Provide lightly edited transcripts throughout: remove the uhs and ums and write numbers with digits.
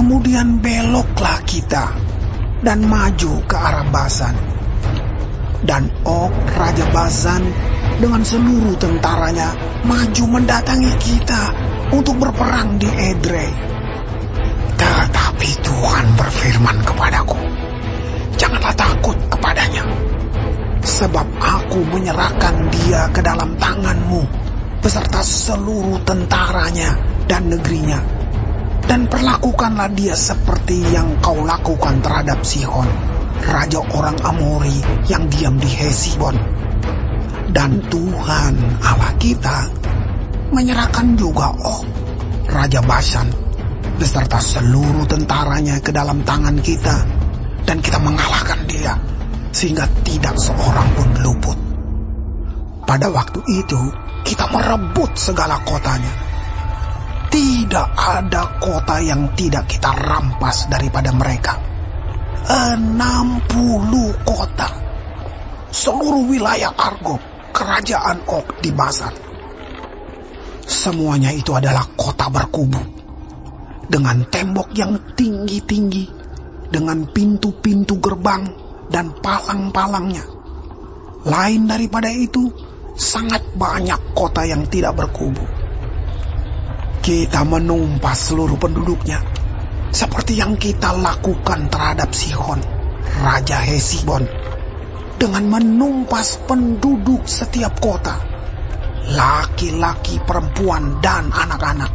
Kemudian beloklah kita dan maju ke arah Basan. Dan Og, Raja Basan, dengan seluruh tentaranya maju mendatangi kita untuk berperang di Edrei. Tetapi Tuhan berfirman kepadaku, janganlah takut kepadanya, sebab aku menyerahkan dia ke dalam tanganmu beserta seluruh tentaranya dan negerinya. Dan perlakukanlah dia seperti yang kau lakukan terhadap Sihon, raja orang Amori yang diam di Hesibon. Dan Tuhan Allah kita menyerahkan juga Og, Raja Basan, beserta seluruh tentaranya ke dalam tangan kita, dan kita mengalahkan dia, sehingga tidak seorang pun luput. Pada waktu itu, kita merebut segala kotanya. Tidak ada kota yang tidak kita rampas daripada mereka. 60 kota. Seluruh wilayah Argob, kerajaan Og di Basan. Semuanya itu adalah kota berkubu, dengan tembok yang tinggi-tinggi, dengan pintu-pintu gerbang dan palang-palangnya. Lain daripada itu, sangat banyak kota yang tidak berkubu. Kita menumpas seluruh penduduknya, seperti yang kita lakukan terhadap Sihon, Raja Hesibon, dengan menumpas penduduk setiap kota, laki-laki, perempuan, dan anak-anak.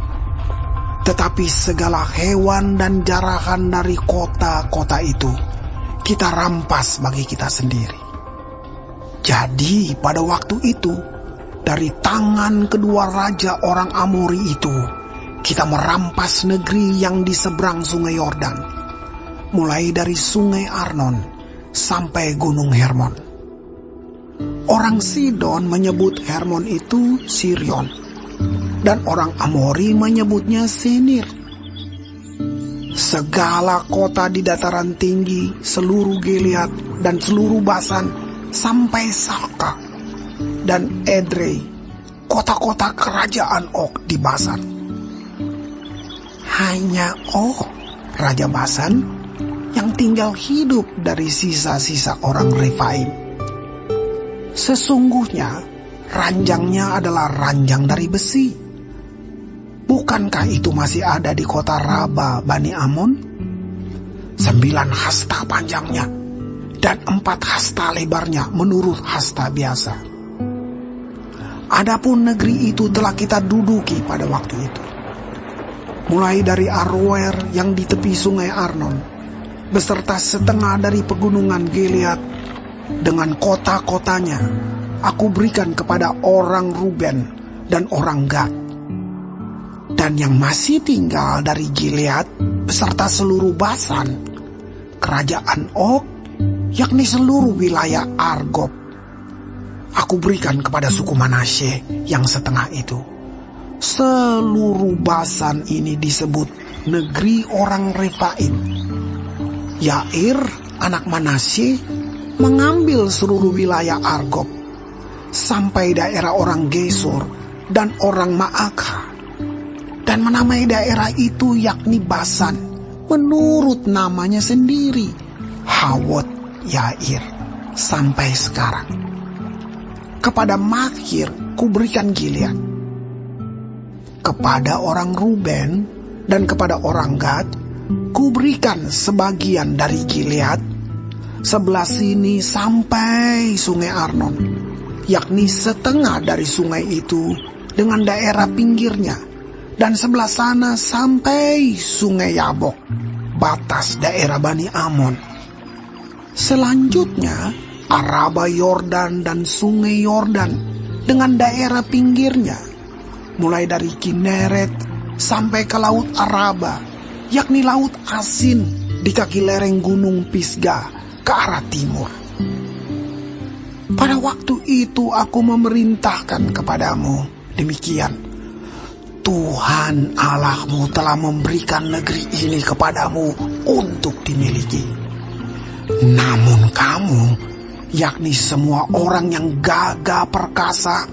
Tetapi segala hewan dan jarahan dari kota-kota itu kita rampas bagi kita sendiri. Jadi pada waktu itu, dari tangan kedua raja orang Amori itu, kita merampas negeri yang di seberang sungai Yordan, mulai dari sungai Arnon sampai gunung Hermon. Orang Sidon menyebut Hermon itu Sirion, dan orang Amori menyebutnya Senir. Segala kota di dataran tinggi, seluruh Gilead dan seluruh Basan sampai Salka dan Edrei, kota-kota kerajaan Og di Basan. Hanya Og, Raja Basan, yang tinggal hidup dari sisa-sisa orang Refaim. Sesungguhnya ranjangnya adalah ranjang dari besi. Bukankah itu masih ada di kota Raba Bani Amon? 9 hasta panjangnya dan 4 hasta lebarnya menurut hasta biasa. Adapun negeri itu telah kita duduki pada waktu itu. Mulai dari Aroer yang di tepi sungai Arnon, beserta setengah dari pegunungan Gilead dengan kota-kotanya, aku berikan kepada orang Ruben dan orang Gad. Dan yang masih tinggal dari Gilead beserta seluruh Basan, kerajaan Og, yakni seluruh wilayah Argob, aku berikan kepada suku Manasye yang setengah itu. Seluruh Basan ini disebut negeri orang Refaim. Yair, anak Manasye, mengambil seluruh wilayah Argob sampai daerah orang Gesur dan orang Maakah, dan menamai daerah itu yakni Basan menurut namanya sendiri, Hawot Yair, sampai sekarang. Kepada Makir kuberikan Gilead. Kepada orang Ruben dan kepada orang Gad kuberikan sebagian dari Gilead, sebelah sini sampai sungai Arnon, yakni setengah dari sungai itu dengan daerah pinggirnya, dan sebelah sana sampai sungai Yabok, batas daerah Bani Amon. Selanjutnya Araba Yordan dan sungai Yordan dengan daerah pinggirnya, mulai dari Kineret sampai ke laut Araba, yakni laut asin di kaki lereng gunung Pisgah ke arah timur. Pada waktu itu aku memerintahkan kepadamu demikian: Tuhan Allahmu telah memberikan negeri ini kepadamu untuk dimiliki. Namun kamu, yakni semua orang yang gagah perkasa,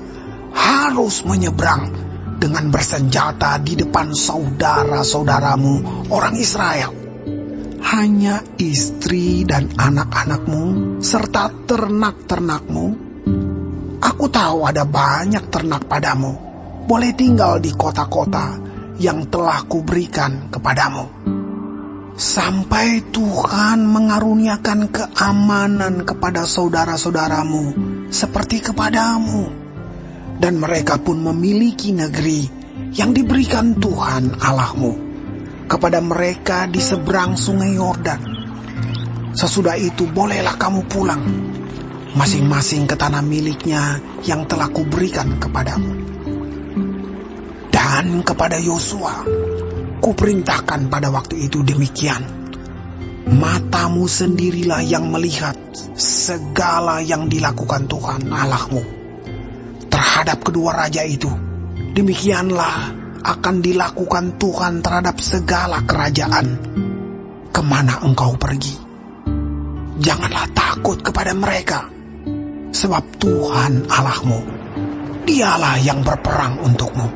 harus menyeberang dengan bersenjata di depan saudara-saudaramu orang Israel. Hanya istri dan anak-anakmu serta ternak-ternakmu. Aku tahu ada banyak ternak padamu, boleh tinggal di kota-kota yang telah kuberikan kepadamu. Sampai Tuhan mengaruniakan keamanan kepada saudara-saudaramu seperti kepadamu. Dan mereka pun memiliki negeri yang diberikan Tuhan Allahmu kepada mereka di seberang sungai Yordan. Sesudah itu bolehlah kamu pulang, masing-masing ke tanah miliknya yang telah kuberikan kepadamu. Dan kepada Yosua, kuperintahkan pada waktu itu demikian. Matamu sendirilah yang melihat segala yang dilakukan Tuhan Allahmu terhadap kedua raja itu. Demikianlah akan dilakukan Tuhan terhadap segala kerajaan kemana engkau pergi. Janganlah takut kepada mereka, sebab Tuhan Allahmu, Dialah yang berperang untukmu.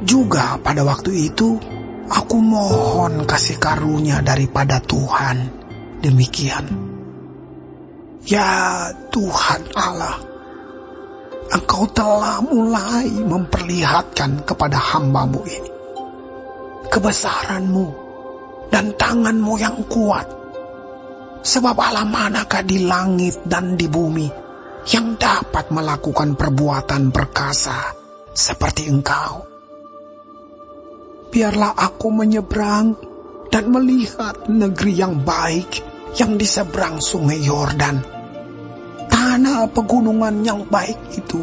Juga pada waktu itu, aku mohon kasih karunia daripada Tuhan. Demikian. Ya Tuhan Allah, Engkau telah mulai memperlihatkan kepada hamba-Mu ini kebesaran-Mu dan tangan-Mu yang kuat. Sebab Allah manakah di langit dan di bumi yang dapat melakukan perbuatan perkasa seperti Engkau? Biarlah aku menyeberang dan melihat negeri yang baik yang di seberang sungai Yordan, tanah pegunungan yang baik itu,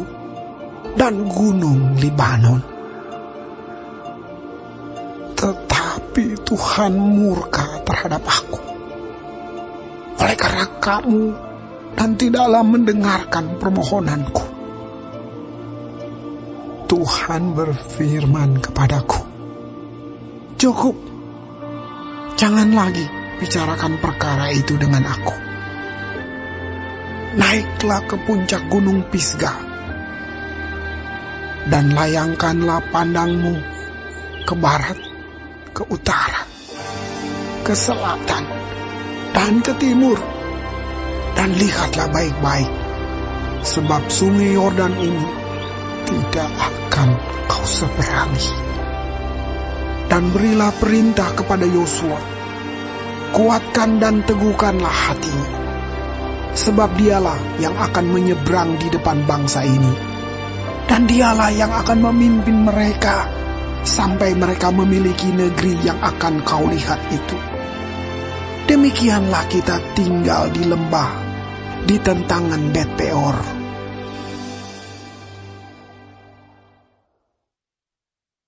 dan gunung Libanon. Tetapi Tuhan murka terhadap aku oleh karena kamu dan tidaklah mendengarkan permohonanku. Tuhan berfirman kepadaku, cukup, jangan lagi bicarakan perkara itu dengan aku. Naiklah ke puncak gunung Pisgah, dan layangkanlah pandangmu ke barat, ke utara, ke selatan, dan ke timur. Dan lihatlah baik-baik, sebab sungai Yordan ini tidak akan kau seberangi. Dan berilah perintah kepada Yosua, kuatkan dan teguhkanlah hatinya, sebab dialah yang akan menyeberang di depan bangsa ini, dan dialah yang akan memimpin mereka sampai mereka memiliki negeri yang akan kau lihat itu. Demikianlah kita tinggal di lembah di tentangan Bet Peor.